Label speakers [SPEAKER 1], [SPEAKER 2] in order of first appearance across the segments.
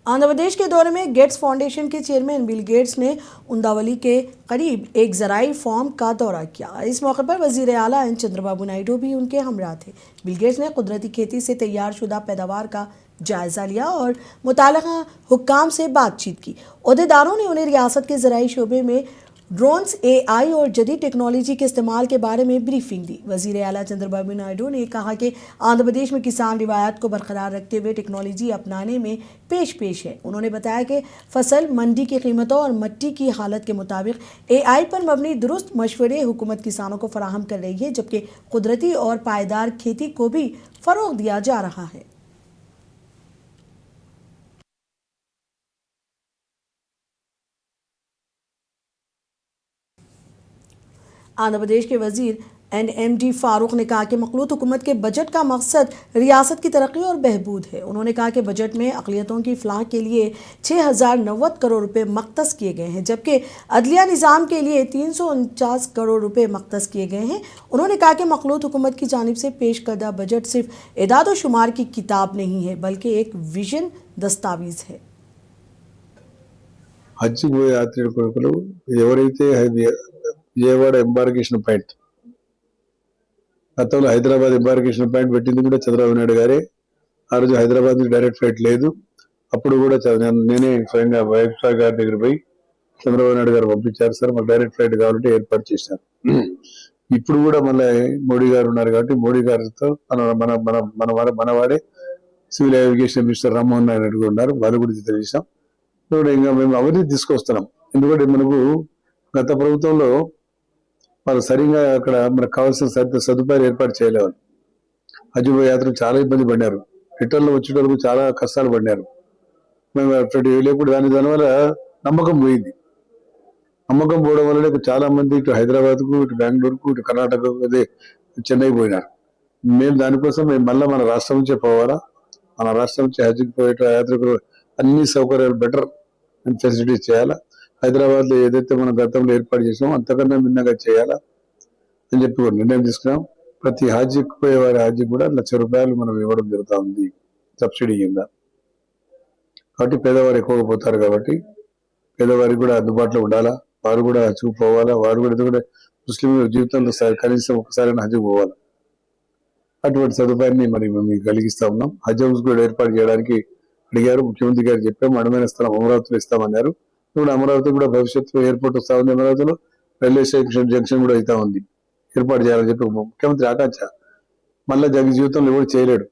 [SPEAKER 1] आंध्र प्रदेश के दौरे में गेट्स फाउंडेशन के चेयरमैन बिल गेट्स ने उंदावली के करीब एक ज़राई फार्म का दौरा किया। इस मौके पर वजीर आला एन चंद्रबाबू नायडू भी उनके हमरा थे। बिल गेट्स ने कुदरती खेती से तैयार शुदा पैदावार का जायज़ा लिया और मुताल्लिक़ा हुक्काम से बातचीत की। ओहदेदारों ने उन्हें रियासत के ज़राई शोबे में ड्रोन्स, AI और जदीद टेक्नोलॉजी के इस्तेमाल के बारे में ब्रीफिंग दी। वज़ीर आला चंद्रबाबू नायडू ने कहा कि आंध्र प्रदेश में किसान रिवायत को बरकरार रखते हुए टेक्नोलॉजी अपनाने में पेश है। उन्होंने बताया कि फसल, मंडी की कीमतों और मिट्टी की हालत के मुताबिक AI पर मबनी दुरुस्त मशवरे हुकूमत किसानों को फराहम कर रही है, जबकि कुदरती और पायदार खेती को भी फ़रोग़ दिया जा रहा है। आंध्र प्रदेश के वजीर NMD फारूक ने कहा कि मखलूत हुकूमत के बजट का मकसद रियासत की तरक्की और बहबूद है। उन्होंने कहा कि बजट में अक़लियतों की फ़लाह के लिए 6090 करोड़ रुपए मख्तस किए गए हैं, जबकि अदलिया निज़ाम के लिए 349 करोड़ रुपए मख्तस किए गए हैं। उन्होंने कहा कि मखलूत हुकूमत की जानिब से पेश करदा बजट सिर्फ इदाद व शुमार की किताब नहीं है, बल्कि एक विजन दस्तावेज़ है।
[SPEAKER 2] హజ్‌కి పోయే యాత్రికులు ఎవరైతే విజయవాడ ఎంబార్కేషన్ పాయింట్, గతంలో హైదరాబాద్ ఎంబార్కేషన్ పాయింట్ పెట్టింది కూడా చంద్రబాబు నాయుడు గారే. ఆ రోజు హైదరాబాద్ నుంచి డైరెక్ట్ ఫ్లైట్ లేదు. అప్పుడు కూడా నేనే స్వయంగా వైఎస్ఆర్ గారి దగ్గర పోయి చంద్రబాబు నాయుడు గారు పంపించారు, సార్ మాకు డైరెక్ట్ ఫ్లైట్ కావాలంటే ఏర్పాటు చేశారు. ఇప్పుడు కూడా మళ్ళీ మోడీ గారు ఉన్నారు కాబట్టి మోడీ గారితో మనవాడే civil aviation minister Rammohan Naidu కూడా ఉన్నారు, వారి గురించి తెలిసాం. ఇంకా మేము అవినీతి తీసుకొస్తున్నాం. ఎందుకంటే మనకు గత ప్రభుత్వంలో వాళ్ళు సరిగా అక్కడ మనకు కావాల్సిన సదుపాయాలు ఏర్పాటు చేయలేవు. హజ్ యాత్ర చాలా ఇబ్బంది పడ్డారు. రిటర్న్లో వచ్చేటప్పుడు చాలా కష్టాలు పడ్డారు. మేము లేకుండా దానివల్ల నమ్మకం పోయింది. నమ్మకం పోవడం వల్లనే చాలా మంది ఇటు హైదరాబాద్కు, ఇటు బెంగళూరుకు, ఇటు కర్ణాటకకు, అదే చెన్నై పోయినారు. మేము దానికోసం మళ్ళీ మన రాష్ట్రం నుంచే పోవాలా, మన రాష్ట్రం నుంచి హజ్కి పోయే యాత్రికులు అన్ని సౌకర్యాలు బెటర్ ఫెసిలిటీస్ చేయాలా, హైదరాబాద్ లో ఏదైతే మనం గతంలో ఏర్పాటు చేసామో అంతకన్నా భిన్నంగా చేయాలా అని చెప్పి ఒక నిర్ణయం తీసుకున్నాం. ప్రతి హాజీకి పోయే వారి హాజీకి కూడా ₹1,00,000 మనం ఇవ్వడం జరుగుతూ ఉంది సబ్సిడీ కింద. కాబట్టి పేదవారు ఎక్కువగా పోతారు కాబట్టి పేదవారికి కూడా అందుబాటులో ఉండాలా, వారు కూడా హజ్కు పోవాలా, వారు కూడా ముస్లిం జీవితంలో కనీసం ఒకసారి హజ్కు పోవాలా. అటువంటి సదుపాయాన్ని మరి మేము కలిగిస్తా ఉన్నాం. హజ్ హౌస్ కూడా ఏర్పాటు చేయడానికి అడిగారు, ముఖ్యమంత్రి గారు చెప్పాము. అడమైన స్థలం అమరావతిలో ఇస్తామన్నారు. ఇప్పుడు అమరావతి కూడా భవిష్యత్తులో ఎయిర్పోర్ట్ వస్తా ఉంది, అమరావతిలో రైల్వే స్టేషన్ జంక్షన్ కూడా అవుతా ఉంది, ఏర్పాటు చేయాలని చెప్పి ముఖ్యమంత్రి ఆకాంక్ష. మళ్ళీ జీవితంలో ఎవరు చేయలేడు,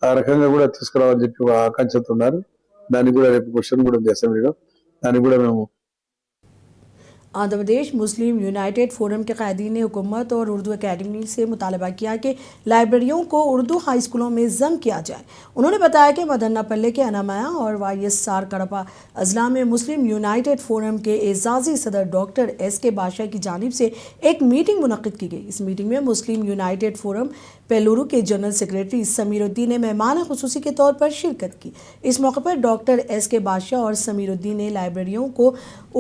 [SPEAKER 2] ఆ రకంగా కూడా తీసుకురావాలని చెప్పి ఒక ఆకాంక్షతో ఉన్నారు. దానికి కూడా రేపు క్వశ్చన్ కూడా ఉంది అసెంబ్లీలో, దానికి కూడా మేము
[SPEAKER 1] Andhra Pradesh Muslim United forum के कायदीन ने हुकूमत और उर्दू अकेडमी से मुतालबा किया कि लाइब्रेरियों को उर्दू हाई स्कूलों में ज़म किया जाए। उन्होंने बताया कि मदन्नापल्ले के अनामाया और YSR कड़पा अजला में मुस्लिम यूनाइटेड फोरम के एजाज़ी सदर डॉक्टर SK बादशाह की जानिब से एक मीटिंग मुनक़्क़िद की गई। इस मीटिंग में मुस्लिम यूनाइटेड फोरम पेलुरु के जनरल सेक्रेटरी समीरुद्दीन ने मेहमान खुसूसी के तौर पर शिरकत की। इस मौके पर डॉक्टर SK बादशाह और समीरुद्दीन ने लाइब्रेरियों को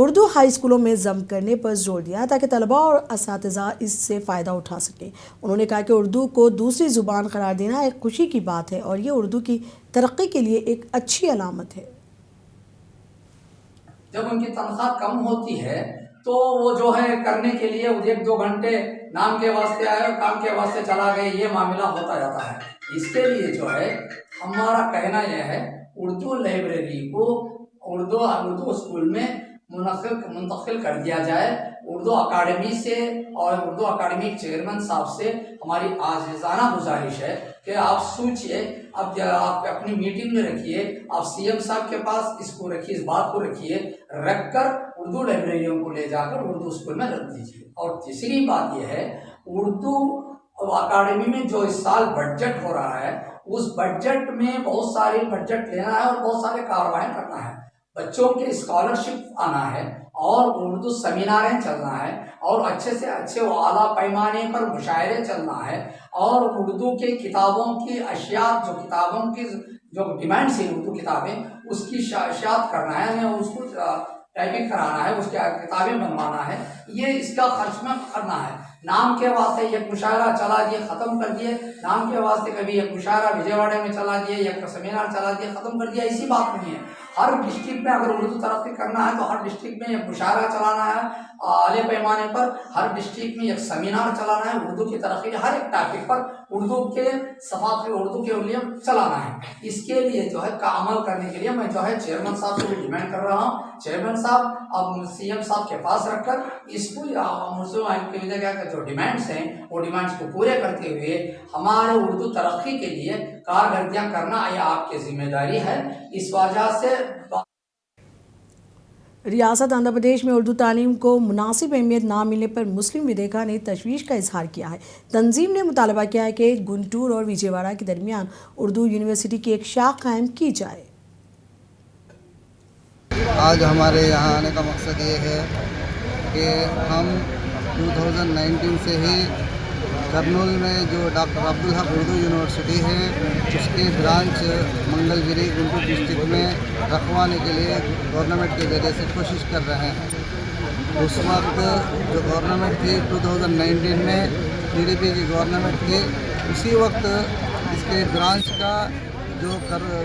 [SPEAKER 1] उर्दू हाई स्कूलों में ज़म करने पर जोर दिया ताकि तलबा और असातिज़ा इससे फ़ायदा उठा सकें। उन्होंने कहा कि उर्दू को दूसरी ज़ुबान करार देना एक खुशी की बात है और ये उर्दू की तरक्की के लिए एक अच्छी अलामत है।
[SPEAKER 3] जब उनकी तनख्वाह कम होती है तो वो जो है करने के लिए 1-2 घंटे नाम के वास्ते आए और काम के वास्ते चला गए, ये मामला होता जाता है। इसके लिए जो है हमारा कहना यह है, उर्दू लाइब्रेरी को उर्दू स्कूल में मुंतकिल कर दिया जाए। उर्दू अकाडमी से और उर्दू अकाडमी चेयरमैन साहब से हमारी आजिज़ाना गुजारिश है कि आप सोचिए, अब आप अपनी मीटिंग में रखिए, आप CM साहब के पास इसको रखिए, इस बात को रखिए, रखकर उर्दू लाइब्रेरियों को ले जाकर उर्दू स्कूल में रख दीजिए। और तीसरी बात यह है, उर्दू अकाडमी में जो इस साल बजट हो रहा है, उस बजट में बहुत सारे बजट लेना है और बहुत सारे कार्रवाई करना है। बच्चों के स्कॉलरशिप आना है और उर्दू सेमिनारें चलना है और अच्छे से अच्छे आला पैमाने पर मुशायरे चलना है और उर्दू के किताबों की अशिया, जो किताबों की जो डिमांड्स है उर्दू किताबें, उसकी अशियात करना है, हमें उसको टाइपिंग कराना है, उसकी किताबें बनवाना है, ये इसका खर्च में करना है। नाम के वास्ते एक मुशायरा चला दिए, ख़त्म कर दिए। नाम के वास्ते कभी एक मुशायरा विजयवाड़ा में चला दिए, एक सेमिनार चला दिए, ख़त्म कर दिया, ऐसी बात नहीं है। हर डिस्ट्रिक्ट में अगर उर्दू तरक्की करना है तो हर डिस्ट्रिक्ट में एक मुशायरा चलाना है, आले पैमाने पर हर डिस्ट्रिक्ट में एक सेमिनार चलाना है, उर्दू की तरक्की हर एक टॉपिक पर उर्दू के सफाफी उर्दू के लिए चलाना है। इसके लिए जो है अमल करने के लिए मैं जो है चेयरमैन साहब से भी डिमांड कर रहा हूँ। चेयरमैन साहब अब सीएम साहब के पास रखकर इसको मुस्लिम आइन की वजह का जो डिमांड्स हैं वो डिमांड्स को पूरे करते हुए हमारे उर्दू तरक्की के लिए कारकर्दियाँ करना यह आपकी जिम्मेदारी है। इस वजह से
[SPEAKER 1] रियासत आंध्र प्रदेश में उर्दू तालीम को मुनासिब अहमियत ना मिलने पर मुस्लिम विदेका ने तशवीश का इजहार किया है। तंजीम ने मुतालबा किया है कि गुंटूर और विजयवाड़ा के दरमियान उर्दू यूनिवर्सिटी की एक शाख कायम की जाए।
[SPEAKER 4] आज हमारे यहाँ आने का मकसद ये है कि हम 2019 से ही करनूल में जो डॉक्टर अब्दुल हक उर्दू यूनिवर्सिटी है उसकी ब्रांच मंगलगिरी गुंटूर डिस्ट्रिक्ट में रखवाने के लिए गवर्नमेंट के ज़रिए से कोशिश कर रहे हैं। उस वक्त जो गवर्नमेंट थी 2019 में पीडीपी की गवर्नमेंट थी, उसी वक्त इसके ब्रांच का जो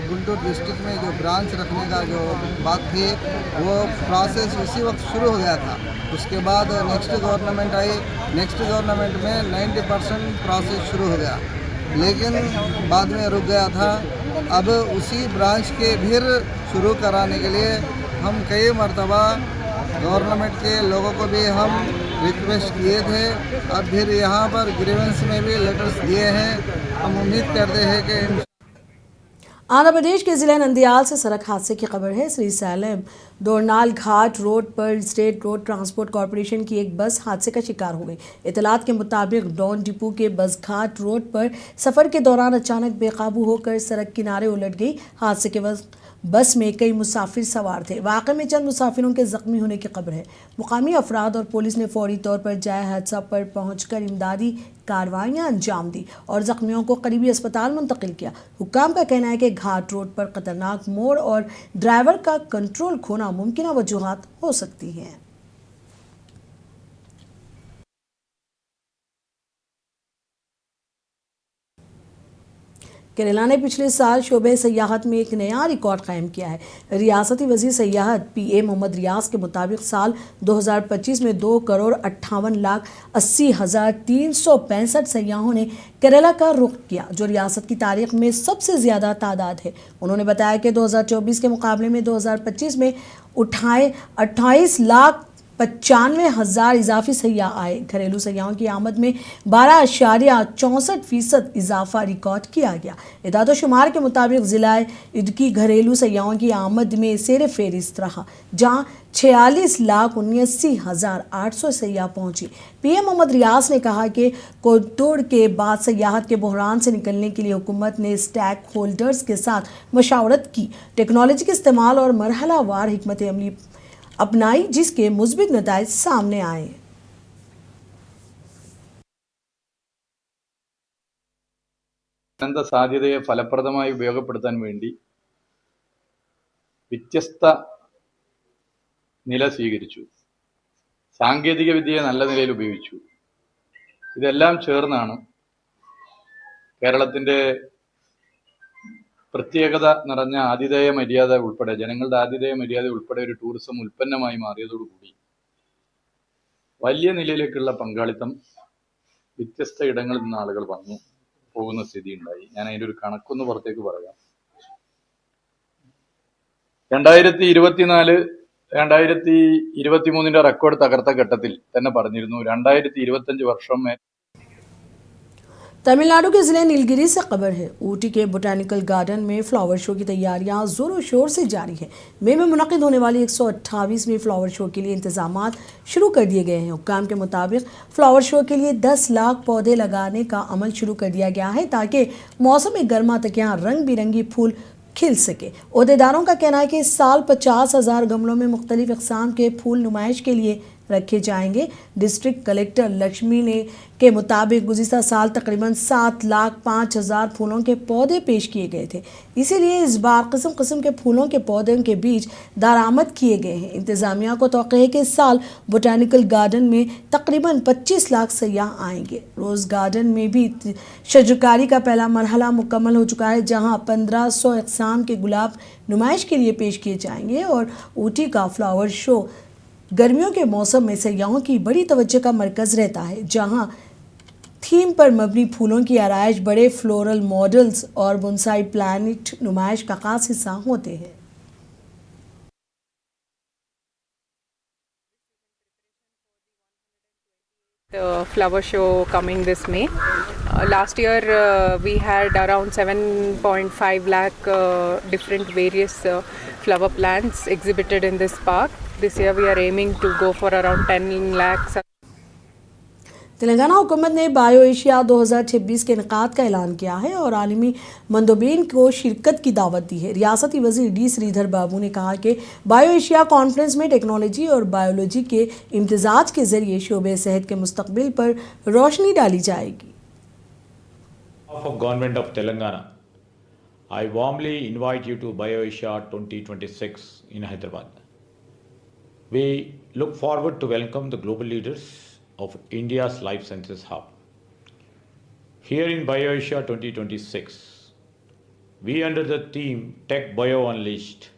[SPEAKER 4] गुंटूर डिस्ट्रिक्ट में जो ब्रांच रखने का जो बात थी वो प्रोसेस उसी वक्त शुरू हो गया था। उसके बाद नेक्स्ट गवर्नमेंट आई, नेक्स्ट गवर्नमेंट में 90% प्रोसेस शुरू हो गया, लेकिन बाद में रुक गया था। अब उसी ब्रांच के फिर शुरू कराने के लिए हम कई मरतबा गवर्नमेंट के लोगों को भी हम रिक्वेस्ट किए थे, अब फिर यहाँ पर ग्रीवेंस में भी लेटर्स दिए हैं। हम उम्मीद करते हैं कि
[SPEAKER 1] आंध्र प्रदेश के जिले नंदियाल से सड़क हादसे की खबर है। श्री सैलम दोरनाल घाट रोड पर स्टेट रोड ट्रांसपोर्ट कॉरपोरेशन की एक बस हादसे का शिकार हो गई। इतलात के मुताबिक डॉन डिपो के बस घाट रोड पर सफर के दौरान अचानक बेकाबू होकर सड़क किनारे उलट गई। हादसे के वक्त बस में कई मुसाफिर सवार थे। वाक़े में चंद मुसाफिरों के जख्मी होने की खबर है। मुकामी अफराद और पुलिस ने फौरी तौर पर जाए हादसा पर पहुंचकर इमदादी कार्रवाइयां अंजाम दी और जख्मियों को करीबी अस्पताल मुंतकिल किया। हुक्काम का कहना है कि घाट रोड पर खतरनाक मोड़ और ड्राइवर का कंट्रोल खोना मुमकिन वजूहात हो सकती हैं। केरला ने पिछले साल शोबे सयाहत में एक नया रिकॉर्ड कायम किया है। रियासती वज़ीर सयाहत पीए मोहम्मद रियाज के मुताबिक साल 2025 में 2,58,80,365 सयाहों ने केरला का रुख किया, जो रियासत की तारीख में सबसे ज़्यादा तादाद है। उन्होंने बताया कि 2024 के मुकाबले में 2025 में 28,95,000 इजाफी सयाह आए। घरेलू सयाहों की आमद में 12.64% इजाफा रिकॉर्ड किया गया। इदाद शुमार के मुताबिक ज़िला इदकी घरेलू सयाहों की आमद में सेर फेरिस्त रहा, जहाँ 46,79,800 सयाह पहुँची। पीएम मोहम्मद रियाज ने कहा कि कोविड के बाद सयाहत के बहरान से निकलने के लिए हुकूमत ने स्टेक होल्डर्स के साथ मशावरत की, टेक्नोलॉजी के इस्तेमाल और मरहला वार हिकमत अमली अपनाई, जिसके मुस्बित नताइज सामने आए।
[SPEAKER 5] അനന്ത സാധ്യതയെ ഫലപ്രദമായി ഉപയോഗപ്പെടുത്താൻ വേണ്ടി വ്യത്യസ്ത നില സ്വീകരിച്ചു. സാങ്കേതിക വിദ്യയെ നല്ല നിലയിൽ ഉപയോഗിച്ചു. ഇതെല്ലാം ചേർന്നാണ് കേരളത്തിന്റെ പ്രത്യേകത നിറഞ്ഞ ആതിഥേയ മര്യാദ ഉൾപ്പെടെ ജനങ്ങളുടെ ആതിഥേയ മര്യാദ ഉൾപ്പെടെ ഒരു ടൂറിസം ഉൽപ്പന്നമായി മാറിയതോടുകൂടി വലിയ നിലയിലേക്കുള്ള പങ്കാളിത്തം വ്യത്യസ്ത ഇടങ്ങളിൽ നിന്ന് ആളുകൾ വന്നു പോകുന്ന സ്ഥിതി ഉണ്ടായി. ഞാൻ അതിൻ്റെ ഒരു കണക്കൊന്ന് പുറത്തേക്ക് പറയാം. 2024-2023 റെക്കോർഡ് തകർത്ത ഘട്ടത്തിൽ തന്നെ പറഞ്ഞിരുന്നു 2025 വർഷം
[SPEAKER 1] तमिलनाडु के जिले नीलगिरी से खबर है। ऊटी के बोटैनिकल गार्डन में फ्लावर शो की तैयारियां जोरों शोर से जारी है। मई में मुनक़िद होने वाली 128वीं फ्लावर शो के लिए इंतजामात शुरू कर दिए गए हैं। हुक्काम के मुताबिक फ्लावर शो के लिए 10 लाख पौधे लगाने का अमल शुरू कर दिया गया है, ताकि मौसम गर्मा तक यहाँ रंग बिरंगी फूल खिल सके। ओहदेदारों का कहना है कि इस साल 50,000 गमलों में मुख्तलिफ अक़साम के फूल नुमाइश के लिए रखे जाएंगे। डिस्ट्रिक्ट कलेक्टर लक्ष्मी ने के मुताबिक गुज़िश्ता साल तकरीबन 7,05,000 फूलों के पौधे पेश किए गए थे, इसीलिए इस बार किस्म किस्म के फूलों के पौधों के बीज दरामद किए गए हैं। इंतज़ामिया को तौक़्क़े है कि इस साल बोटानिकल गार्डन में तकरीबन 25 लाख सयाह आएंगे। रोज़ गार्डन में भी शजरकारी का पहला मरहला मुकम्मल हो चुका है, जहाँ 1500 अक़साम के गुलाब नुमाइश के लिए पेश किए जाएंगे और ऊटी का फ्लावर शो गर्मियों के मौसम में सयाहों की बड़ी तवज्जो का मरकज़ रहता है, जहाँ थीम पर मबनी फूलों की आराइश, बड़े फ्लोरल मॉडल्स और बोनसाई प्लांट नुमाइश का खास हिस्सा होते हैं।
[SPEAKER 6] The flower show coming this May. Last year we had around 7.5 lakh different various flower plants exhibited in this park. This year we are aiming to go for around 10 lakhs.
[SPEAKER 1] Telangana हुकूमत ने bio Asia 2026 के इनेकाद का ऐलान किया है और आलमी मंदोबीन को शिरकत की दावत दी है। रियासती वज़ीर डी श्रीधर बाबू ने कहा कि बायो एशिया कॉन्फ्रेंस में टेक्नोलॉजी और बायोलॉजी के इम्तिजाज के ज़रिए शोबे सेहत के मुस्तकबिल पर रोशनी डाली जाएगी।
[SPEAKER 7] Of Government of Telangana, I warmly invite you to BioAsia 2026 in Hyderabad. We look forward to welcome the global leaders of India's Life Sciences Hub. Here in BioAsia 2026, we under the theme Tech Bio Unleashed